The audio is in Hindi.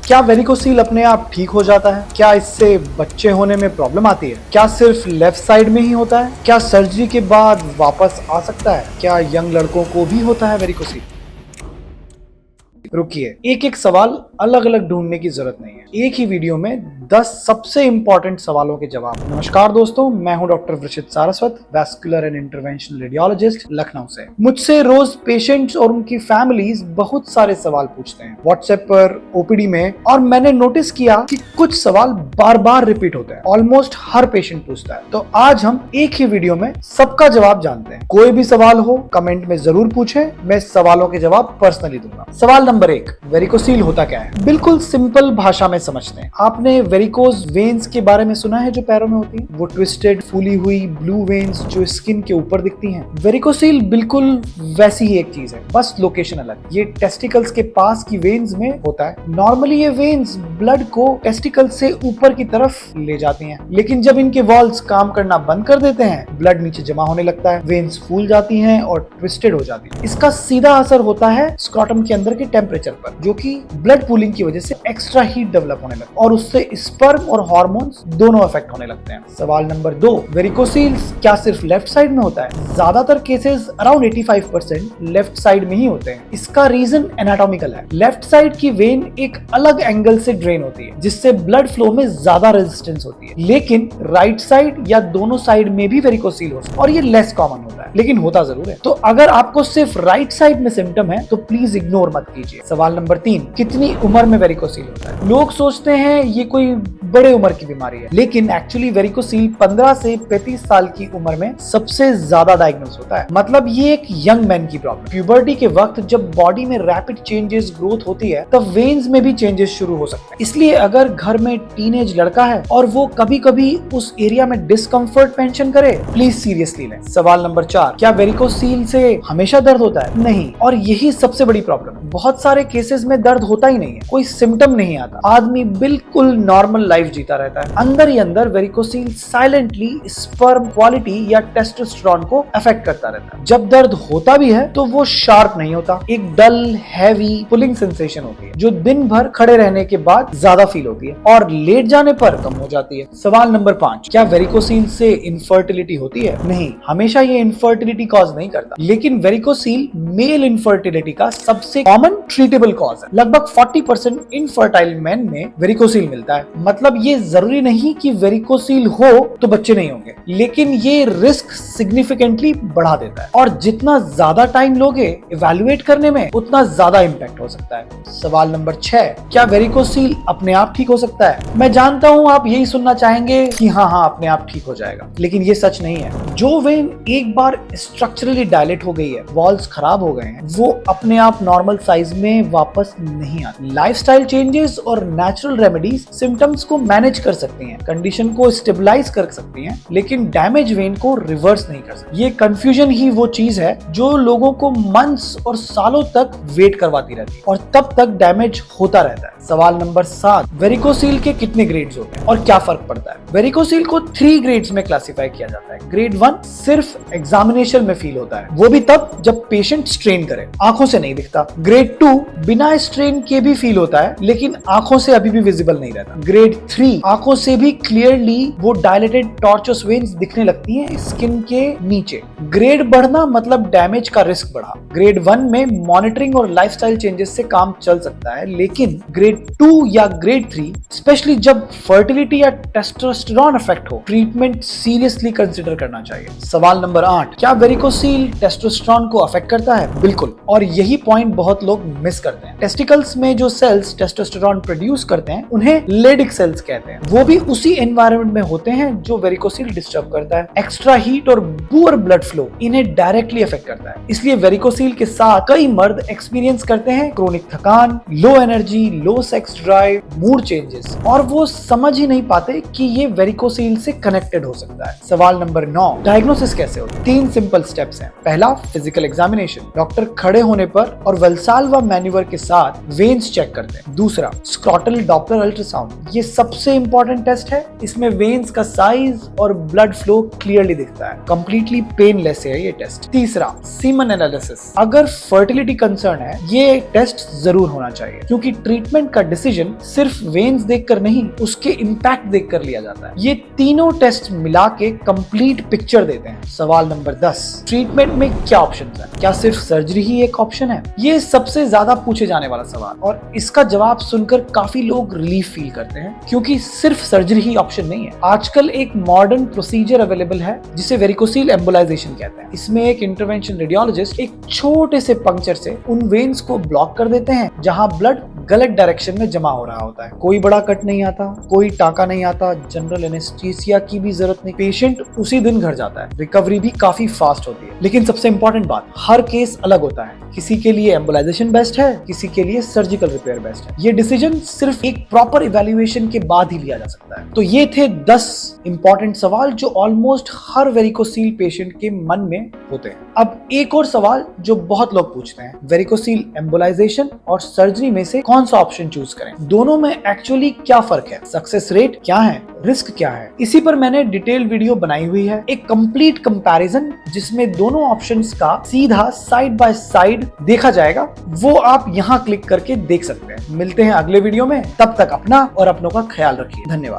क्या वेरिकोसील अपने आप ठीक हो जाता है? क्या इससे बच्चे होने में प्रॉब्लम आती है? क्या सिर्फ लेफ्ट साइड में ही होता है? क्या सर्जरी के बाद वापस आ सकता है? क्या यंग लड़कों को भी होता है वेरिकोसील? रुकिए, एक एक सवाल अलग अलग ढूंढने की जरूरत नहीं है। एक ही वीडियो में 10 सबसे इंपॉर्टेंट सवालों के जवाब। नमस्कार दोस्तों, मैं हूं doctor Vrishit Saraswat, vascular and interventional radiologist, Lucknow से। मुझसे रोज पेशेंट्स और उनकी फैमिलीज बहुत सारे सवाल पूछते हैं व्हाट्सएप पर, ओपीडी में, और मैंने नोटिस किया कि कुछ सवाल बार बार रिपीट होते हैं। ऑलमोस्ट हर पेशेंट पूछता है। तो आज हम एक ही वीडियो में सबका जवाब जानते हैं। कोई भी सवाल हो कमेंट में जरूर पूछे, मैं सवालों के जवाब पर्सनली दूंगा। सवाल नंबर 1, वेरिकोसील होता क्या है? बिल्कुल सिंपल भाषा में समझते हैं। आपने वेरिकोज वेन्स के बारे में सुना है जो पैरों में होती है? वो ट्विस्टेड, फूली हुई ब्लू वेन्स जो स्किन के ऊपर दिखती हैं। वेरिकोसील बिल्कुल वैसी ही एक चीज है, बस लोकेशन अलग। ये टेस्टिकल्स के पास की वेन्स में होता है। नॉर्मली ये वेन्स ब्लड को टेस्टिकल से ऊपर की तरफ ले जाती हैं, लेकिन जब इनके वॉल्स काम करना बंद कर देते हैं, ब्लड नीचे जमा होने लगता है, वेन्स फूल जाती हैं और ट्विस्टेड हो जाती है। इसका सीधा असर होता है स्क्रॉटम के अंदर के टेम्परेचर पर, जो कि ब्लड पूलिंग की वजह से एक्स्ट्रा हीट डेवलप होने लगता है और उससे स्पर्म और हार्मोन्स दोनों इफेक्ट होने लगते हैं। सवाल नंबर 2, वेरिकोसील्स क्या सिर्फ लेफ्ट साइड में होता है? ज्यादातर केसेस अराउंड 85% लेफ्ट साइड में ही होते हैं। इसका रीजन एनाटॉमिकल है। लेफ्ट साइड की वेन एक अलग एंगल से ड्रेन होती है, जिससे ब्लड फ्लो में ज्यादा रेजिस्टेंस होती है। लेकिन राइट साइड या दोनों साइड में भी वेरिकोसील हो सकता है और ये लेस कॉमन होता है, लेकिन होता जरूर है। तो अगर आपको सिर्फ राइट साइड में सिम्टम है तो प्लीज इग्नोर मत कीजिए। सवाल नंबर 3, कितनी उम्र में वेरिकोसील होता है? लोग सोचते हैं ये कोई बड़े उम्र की बीमारी है, लेकिन एक्चुअली वेरिकोसील 15 से 35 साल की उम्र में सबसे ज्यादा डायग्नोस होता है। मतलब ये एक यंग मैन की प्रॉब्लम। प्यूबर्टी के वक्त जब बॉडी में रैपिड चेंजेस ग्रोथ होती है, तब वेन्स में भी चेंजेस शुरू हो सकते हैं। इसलिए अगर घर में टीनेज लड़का है और वो कभी कभी उस एरिया में डिस्कम्फर्ट मेंशन करे, प्लीज सीरियसली लें। सवाल नंबर 4, क्या वेरिकोसील से हमेशा दर्द होता है? नहीं, और यही सबसे बड़ी प्रॉब्लम। बहुत सारे केसेस में दर्द होता ही नहीं है, कोई सिम्टम नहीं आता, आदमी बिल्कुल नॉर्मल लाइफ जीता रहता है। अंदर ही अंदर वेरिकोसील साइलेंटली स्पर्म क्वालिटी या टेस्टोस्टेरोन को अफेक्ट करता रहता है। जब दर्द होता भी है तो वो शार्प नहीं होता, एक डल, हैवी पुलिंग सेंसेशन होती है जो दिन भर खड़े रहने के बाद ज्यादा फील होती है और लेट जाने पर कम हो जाती है। सवाल नंबर 5, क्या वेरिकोसील से इनफर्टिलिटी होती है? नहीं, हमेशा ये इनफर्टिलिटी कॉज नहीं करता, लेकिन वेरिकोसील मेल इनफर्टिलिटी का सबसे कॉमन ट्रीटेबल कॉज है। लगभग 40% इनफर्टाइल मेन में वेरिकोसील मिलता है। मतलब ये जरूरी नहीं कि वेरिकोसील हो तो बच्चे नहीं होंगे, लेकिन ये रिस्क सिग्निफिकेंटली बढ़ा देता है और जितना ज्यादा टाइम लोगे इवैल्यूएट करने में, उतना ज्यादा इंपैक्ट हो सकता है। सवाल नंबर 6, क्या वेरिकोसील अपने आप ठीक हो सकता है? मैं जानता हूं आप यही सुनना चाहेंगे कि हाँ अपने आप ठीक हो जाएगा, लेकिन ये सच नहीं है। जो वेन एक बार स्ट्रक्चरली डायलेट हो गई है, वॉल्स खराब हो गए हैं, वो अपने आप नॉर्मल साइज में वापस नहीं आती। लाइफस्टाइल चेंजेस और नेचुरल रेमेडीज सिम्टम्स को मैनेज कर सकती हैं, कंडीशन को स्टेबलाइज कर सकती हैं, लेकिन डैमेज वेन को रिवर्स नहीं कर सकती। ये कंफ्यूजन ही वो चीज है जो लोगों को मंथ्स और सालों तक वेट करवाती रहती है और तब तक डैमेज होता रहता है। सवाल नंबर 7, वेरिकोसील के कितने ग्रेड्स होते हैं और क्या फर्क पड़ता है? वेरिकोसील को 3 ग्रेड्स में क्लासिफाई किया जाता है। ग्रेड 1 सिर्फ एग्जामिनेशन में फील होता है, वो भी तब जब पेशेंट स्ट्रेन करे, आंखों से नहीं दिखता। ग्रेड 2 बिना स्ट्रेन के भी फील होता है, लेकिन आंखों से अभी भी विजिबल नहीं रहता। ग्रेड 3 आंखों से भी क्लियरली वो डायलेटेड टॉर्चस वेन्स दिखने लगती हैं स्किन के नीचे। ग्रेड बढ़ना मतलब डैमेज का रिस्क बढ़ा। ग्रेड 1 में मॉनिटरिंग और लाइफस्टाइल चेंजेस से काम चल सकता है, लेकिन ग्रेड 2 या ग्रेड 3 स्पेशली जब फर्टिलिटी या टेस्टोस्टेरोन इफेक्ट हो, ट्रीटमेंट सीरियसली कंसीडर करना चाहिए। सवाल नंबर 8, क्या वेरिकोसील टेस्टोस्टेरोन को अफेक्ट करता है? बिल्कुल, और यही पॉइंट बहुत लोग मिस करते हैं। टेस्टिकल्स में जो सेल्स टेस्टोस्टेरोन प्रोड्यूस करते हैं उन्हें लेडिक सेल्स कहते हैं। वो भी उसी एनवायरनमेंट में होते हैं जो वेरिकोसील डिस्टर्ब करता है। एक्स्ट्रा हीट और पुअर ब्लड फ्लो इन्हें डायरेक्टली अफेक्ट करता है। इसलिए वेरिकोसील के साथ कई मर्द एक्सपीरियंस करते हैं क्रोनिक थकान, लो एनर्जी, लो सेक्स ड्राइव, मूड चेंजेस, और वो समझ ही नहीं पाते कि ये वेरिकोसील से कनेक्टेड हो सकता है। सवाल नंबर 9, डायग्नोसिस कैसे होता है? 3 सिंपल स्टेप्स हैं। पहला, फिजिकल एग्जामिनेशन। डॉक्टर खड़े होने पर और वल्साल्वा मैन्यूवर के साथ वेन्स चेक करते हैं। दूसरा, स्क्रॉटल डॉपलर अल्ट्रासाउंड। ये सबसे इंपॉर्टेंट टेस्ट है। इसमें वेन्स का साइज और ब्लड फ्लो क्लियरली दिखता है। कंप्लीटली पेनलेस है ये टेस्ट। तीसरा, सीमन एनालिसिस। अगर फर्टिलिटी कंसर्न है, ये टेस्ट जरूर होना चाहिए, क्योंकि ट्रीटमेंट का डिसीजन सिर्फ वेन्स देखकर नहीं, उसके इंपैक्ट देखकर लिया जाता है। ये तीनों टेस्ट मिला के कंप्लीट पिक्चर देते हैं। सवाल नंबर 10, ट्रीटमेंट में क्या ऑप्शन है? क्या सिर्फ सर्जरी ही एक ऑप्शन है? ये सबसे ज्यादा पूछे जाने वाला सवाल, और इसका जवाब सुनकर काफी लोग रिलीफ फील करते हैं, क्योंकि सिर्फ सर्जरी ही ऑप्शन नहीं है। आजकल एक मॉडर्न प्रोसीजर अवेलेबल है जिसे वेरिकोसील एम्बोलाइजेशन कहते हैं। इसमें एक इंटरवेंशन रेडियोलॉजिस्ट एक छोटे से पंक्चर से उन वेन्स को ब्लॉक कर देते हैं जहां ब्लड गलत डायरेक्शन में जमा हो रहा होता है। कोई बड़ा कट नहीं आता, कोई टाका नहीं आता, जनरल एनेस्थीसिया की भी जरूरत नहीं, पेशेंट उसी दिन घर जाता है। रिकवरी भी काफी फास्ट होती है। लेकिन सबसे इंपॉर्टेंट बात, हर केस अलग होता है। किसी के लिए एम्बोलाइजेशन बेस्ट है, किसी के लिए सर्जिकल रिपेयर बेस्ट है। ये डिसीजन सिर्फ एक प्रॉपर इवैल्यूएशन के बाद ही लिया जा सकता है। तो ये थे 10 इंपॉर्टेंट सवाल जो ऑलमोस्ट हर वेरिकोसील पेशेंट के मन में होते हैं। अब एक और सवाल जो बहुत लोग पूछते हैं, वेरिकोसील एम्बोलाइजेशन और सर्जरी में से कौन सा ऑप्शन चूज करें? दोनों में एक्चुअली क्या फर्क है? सक्सेस रेट क्या है? रिस्क क्या है? इसी पर मैंने डिटेल वीडियो बनाई हुई है, एक कंप्लीट कंपैरिजन जिसमें दोनों ऑप्शंस का सीधा साइड बाय साइड देखा जाएगा। वो आप यहाँ क्लिक करके देख सकते हैं। मिलते हैं अगले वीडियो में, तब तक अपना और अपनों का ख्याल रखिए। धन्यवाद।